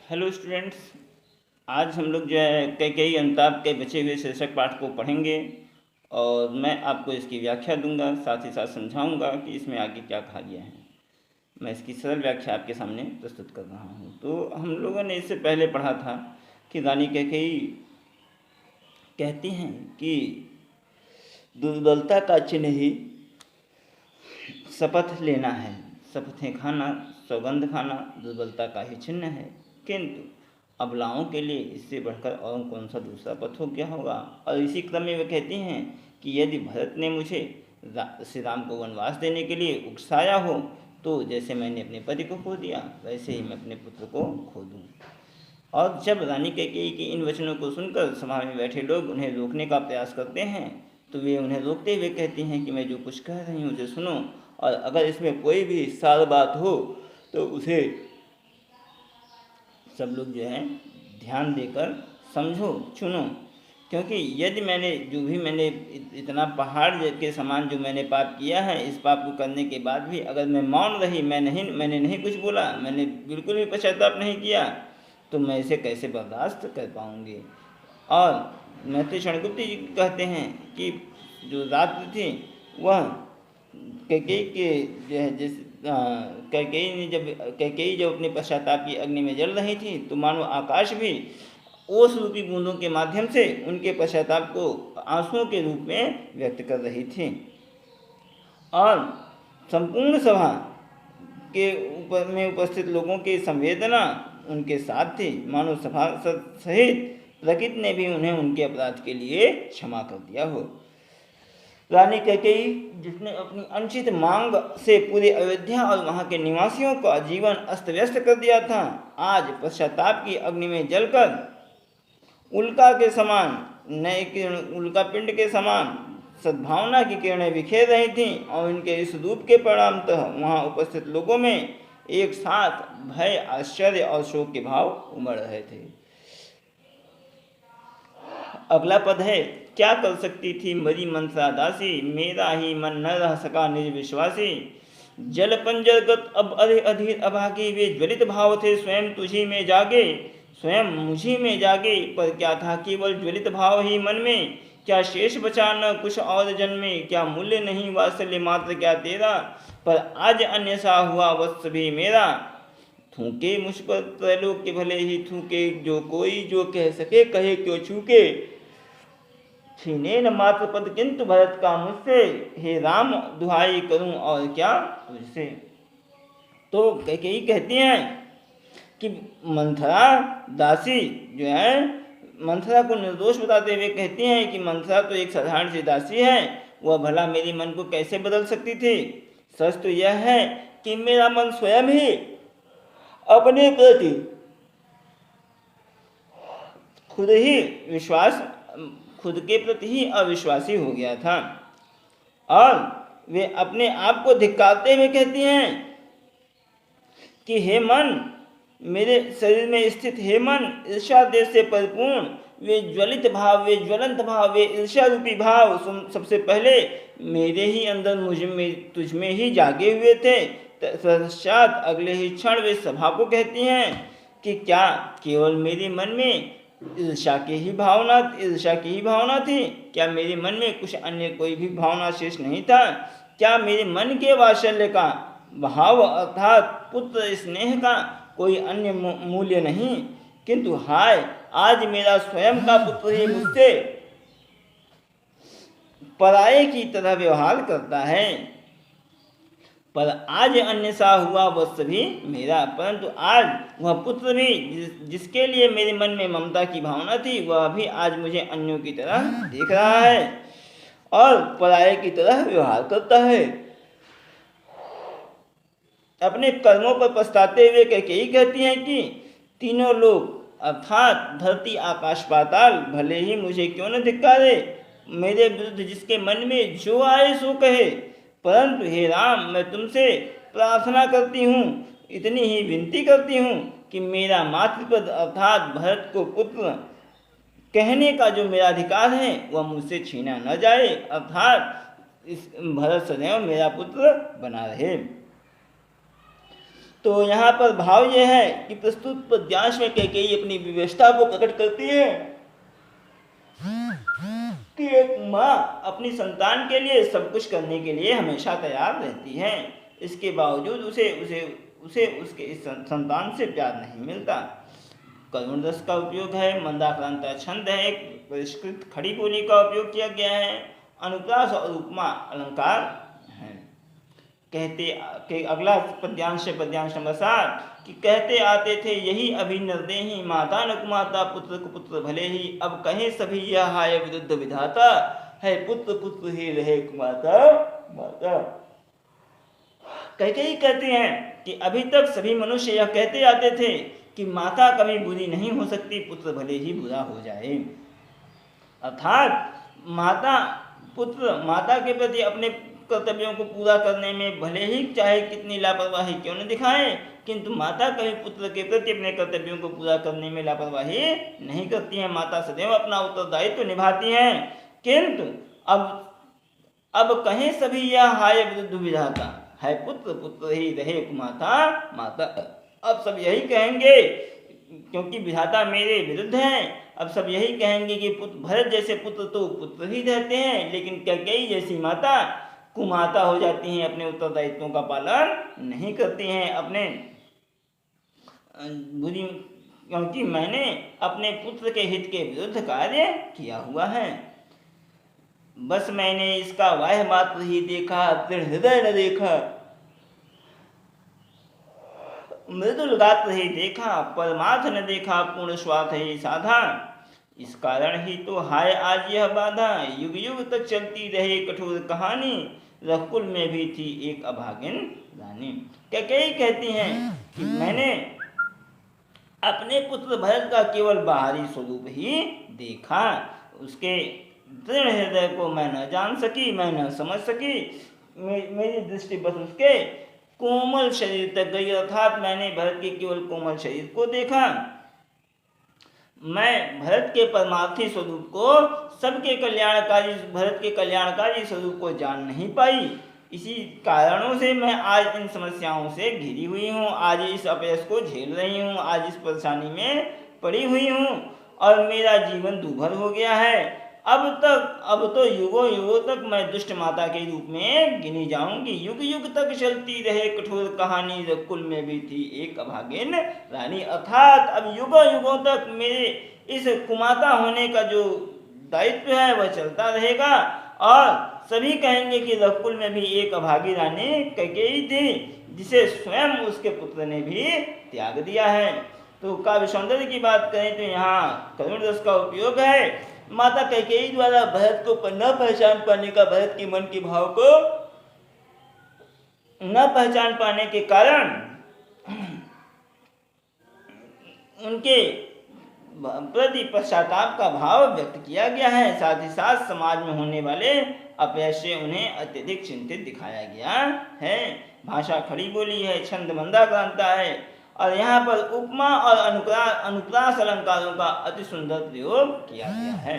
Hello students. आज हम लोग जो है कैकेयी अमिताभ के बचे हुए शीर्षक पाठ को पढ़ेंगे और मैं आपको इसकी व्याख्या दूंगा, साथ ही साथ समझाऊंगा कि इसमें आगे क्या कहा गया है। मैं इसकी सरल व्याख्या आपके सामने प्रस्तुत कर रहा हूँ। तो हम लोगों ने इससे पहले पढ़ा था कि रानी कैकेयी कहती हैं कि दुर्बलता का चिन्ह ही शपथ लेना है। शपथें खाना, सौगंध खाना दुर्बलता का ही चिन्ह है, किंतु अबलाओं के लिए इससे बढ़कर और कौन सा दूसरा पथ हो क्या होगा। और इसी क्रम में वे कहती हैं कि यदि भरत ने मुझे श्री राम को वनवास देने के लिए उकसाया हो, तो जैसे मैंने अपने पति को खो दिया वैसे ही मैं अपने पुत्र को खो दूँ। और जब रानी कैकेयी के इन वचनों को सुनकर सभा में बैठे लोग उन्हें रोकने का प्रयास करते हैं, तो वे उन्हें रोकते हुए कहती हैं कि मैं जो कुछ कह रही हूँ उसे सुनो, और अगर इसमें कोई भी सार बात हो तो उसे सब लोग जो है ध्यान देकर समझो, चुनो। क्योंकि यदि मैंने इतना पहाड़ के समान जो मैंने पाप किया है, इस पाप को करने के बाद भी अगर मैं मौन रही, मैंने नहीं कुछ बोला, मैंने बिल्कुल भी पश्चाताप नहीं किया, तो मैं इसे कैसे बर्दाश्त कर पाऊँगी। और मैत्री क्षणगुप्त जी कहते हैं कि जो रात्र थी वह कैकेयी के जो है कैकेयी जब अपने पश्चाताप की अग्नि में जल रही थी, तो मानो आकाश भी ओस रूपी बूंदों के माध्यम से उनके पश्चाताप को आंसुओं के रूप में व्यक्त कर रही थी। और संपूर्ण सभा के ऊपर में उपस्थित लोगों की संवेदना उनके साथ थी, मानो सभा सहित प्रकृति ने भी उन्हें उनके अपराध के लिए क्षमा कर दिया हो। रानी कैकेयी, जिसने अपनी अनुचित मांग से पूरे अयोध्या और वहां के निवासियों का जीवन अस्त व्यस्त कर दिया था, आज पश्चाताप की अग्नि में जलकर उल्का के समान, नए किरण उल्का पिंड के समान सद्भावना की किरणें बिखेर रही थीं, और इनके इस रूप के परिणामतः वहां उपस्थित लोगों में एक साथ भय, आश्चर्य और शोक के भाव उमड़ रहे थे। अगला पद है, क्या कर सकती थी मरी मंत्रा दासी, मेरा ही मन न रह सका निज विश्वासी। जल पंजरगत अब अरे अधीर अभागे, वे ज्वलित भाव थे स्वयं तुझी में जागे, स्वयं मुझी में जागे। पर क्या था केवल ज्वलित भाव ही मन में, क्या शेष बचा न कुछ और जन्मे, क्या मूल्य नहीं वात्सल्य मात्र क्या तेरा, पर आज अन्य सा हुआ वत्स भी मेरा। थूके मुझ पर त्रैलोक के भले ही थूके, जो कोई जो कह सके कहे क्यों छूके। छीने न मात्र पद किंतु भरत का मुझसे, हे राम दुहाई करूं और क्या तुझसे। तो कैकेयी कहती हैं कि मंथरा दासी जो है, मंथरा को निर्दोष बताते हुए कहती हैं कि मंथरा तो एक साधारण सी दासी है, वह भला मेरे मन को कैसे बदल सकती थी। सच तो यह है कि मेरा मन स्वयं ही अपने प्रति खुद के प्रति ही अविश्वासी हो गया था। और वे अपने आप को धिक्कारते हुए कहती हैं कि हे मन, मेरे शरीर में स्थित हे मन, ईर्ष्या देश से परिपूर्ण वे ज्वलित भाव, वे ज्वलंत भाव, वे ईर्ष्या रूपी भाव सबसे पहले मेरे ही अंदर तुझ में ही जागे हुए थे। तत्पश्चात अगले ही क्षण वे सभा को कहती हैं कि क्या केवल मेरे मन में ईर्ष्या की ही भावना थी, क्या मेरे मन में कुछ अन्य कोई भी भावना शेष नहीं था। क्या मेरे मन के वात्सल्य का भाव अर्थात पुत्र स्नेह का कोई अन्य मूल्य नहीं, किंतु हाय आज मेरा स्वयं का पुत्र ही मुझसे पराये की तरह व्यवहार करता है। पर आज अन्य सा हुआ वह सभी मेरा, परंतु आज वह पुत्र भी जिसके लिए मेरे मन में ममता की भावना थी, वह भी आज मुझे अन्यों की तरह देख रहा है और पराये की तरह व्यवहार करता है। अपने कर्मों पर पछताते हुए कैकेयी कहती हैं कि तीनों लोग अर्थात धरती आकाश पाताल भले ही मुझे क्यों न धिक्कारे, मेरे विरुद्ध जिसके मन में जो आए सो कहे, परंतु हे राम मैं तुमसे प्रार्थना करती हूँ, इतनी ही विनती करती हूँ कि मेरा मातृपद अर्थात भरत को पुत्र कहने का जो मेरा अधिकार है वह मुझसे छीना न जाए, अर्थात इस भरत सदैव मेरा पुत्र बना रहे। तो यहाँ पर भाव यह है कि प्रस्तुत पद्यांश में कैकेयी अपनी विवशता को प्रकट करती है कि एक माँ अपनी संतान के लिए सब कुछ करने के लिए हमेशा तैयार रहती है, इसके बावजूद उसे उसे उसे उसके इस संतान से प्यार नहीं मिलता। करुण रस का उपयोग है, मंदाक्रांता छंद है, एक परिष्कृत खड़ी बोली का उपयोग किया गया है, अनुप्रास और उपमा अलंकार है। कहते के अगला पद्यांश नंबर 7 कि कहते आते थे यही अभिनर्देही माता न कुमाता पुत्र कुपुत्र भले ही, अब कहें सभी यह हाय विरुद्ध विधाता है, पुत्र पुत्र ही रहे कुमाता माता। कैकेयी कहते हैं कि अभी तक सभी मनुष्य यह कहते आते थे कि माता कभी बुरी नहीं हो सकती, पुत्र भले ही बुरा हो जाए। अर्थात माता के प्रति अपने कर्तव्यों को पूरा करने में भले ही चाहे कितनी लापरवाही क्यों न दिखाए, किंतु माता कभी पुत्र के प्रति अपने कर्तव्यों को पूरा करने में लापरवाही नहीं करती हैं। माता सदैव अपना उत्तरदायित्व तो निभाती हैं, किंतु अब कहें सभी यह हाय विरुद्ध विधाता है, पुत्र पुत्र ही रहे माता माता। अब सब यही कहेंगे क्योंकि विधाता मेरे विरुद्ध हैं, अब सब यही कहेंगे कि भरत जैसे पुत्र तो पुत्र ही रहते हैं, लेकिन कैकेयी जैसी माता कुमाता हो जाती हैं, अपने उत्तरदायित्वों का पालन नहीं करती हैं, अपने बुरी, क्योंकि मैंने अपने पुत्र के हित के विरुद्ध कार्य किया हुआ है। बस मैंने इसका वाह मात्र ही देखा, दृढ़ हृदय न देखा, मृदुल गात्र ही देखा, परमार्थ न देखा, पूर्ण स्वार्थ ही साधा। इस कारण ही तो हाय आज यह बाधा, युग युग तक चलती रहे कठोर कहानी, रघुकुल में भी थी एक अभागिन रानी। कैकेयी कहती हैं कि मैंने अपने पुत्र भरत का केवल बाहरी स्वरूप ही देखा, उसके दृढ़ हृदय को मैं न जान सकी, मैं न समझ सकी, मेरी दृष्टि बस उसके कोमल शरीर तक गई, अर्थात मैंने भरत के केवल कोमल शरीर को देखा, मैं भरत के परमार्थी स्वरूप को, सबके कल्याणकारी भरत के कल्याणकारी स्वरूप को जान नहीं पाई। इसी कारणों से मैं आज इन समस्याओं से घिरी हुई हूँ, आज इस अपयश को झेल रही हूँ, आज इस परेशानी में पड़ी हुई हूँ और मेरा जीवन दूभर हो गया है। अब तो युगों युगों तक मैं दुष्ट माता के रूप में गिनी जाऊंगी, युग युग तक चलती रहे कठोर कहानी, रघुकुल में भी थी एक अभागिन रानी। अर्थात अब युगों युगों तक मेरे इस कुमाता होने का जो दायित्व है वह चलता रहेगा और सभी कहेंगे कि रघुकुल में भी एक अभागी रानी कैकेयी थी, जिसे स्वयं उसके पुत्र ने भी त्याग दिया है। तो काव्य सौंदर्य की बात करें तो यहाँ करुण रस का उपयोग है। माता कैकेयी द्वारा भरत को न पहचान पाने का, भरत के मन के भाव को न पहचान पाने के कारण उनके प्रति पश्चाताप का भाव व्यक्त किया गया है। साथ ही साथ समाज में होने वाले अपयश से उन्हें अत्यधिक चिंतित दिखाया गया है। भाषा खड़ी बोली है, छंद मंदाक्रांता है और यहाँ पर उपमा और अनुप्रास अलंकारों का अति सुंदर प्रयोग किया गया है।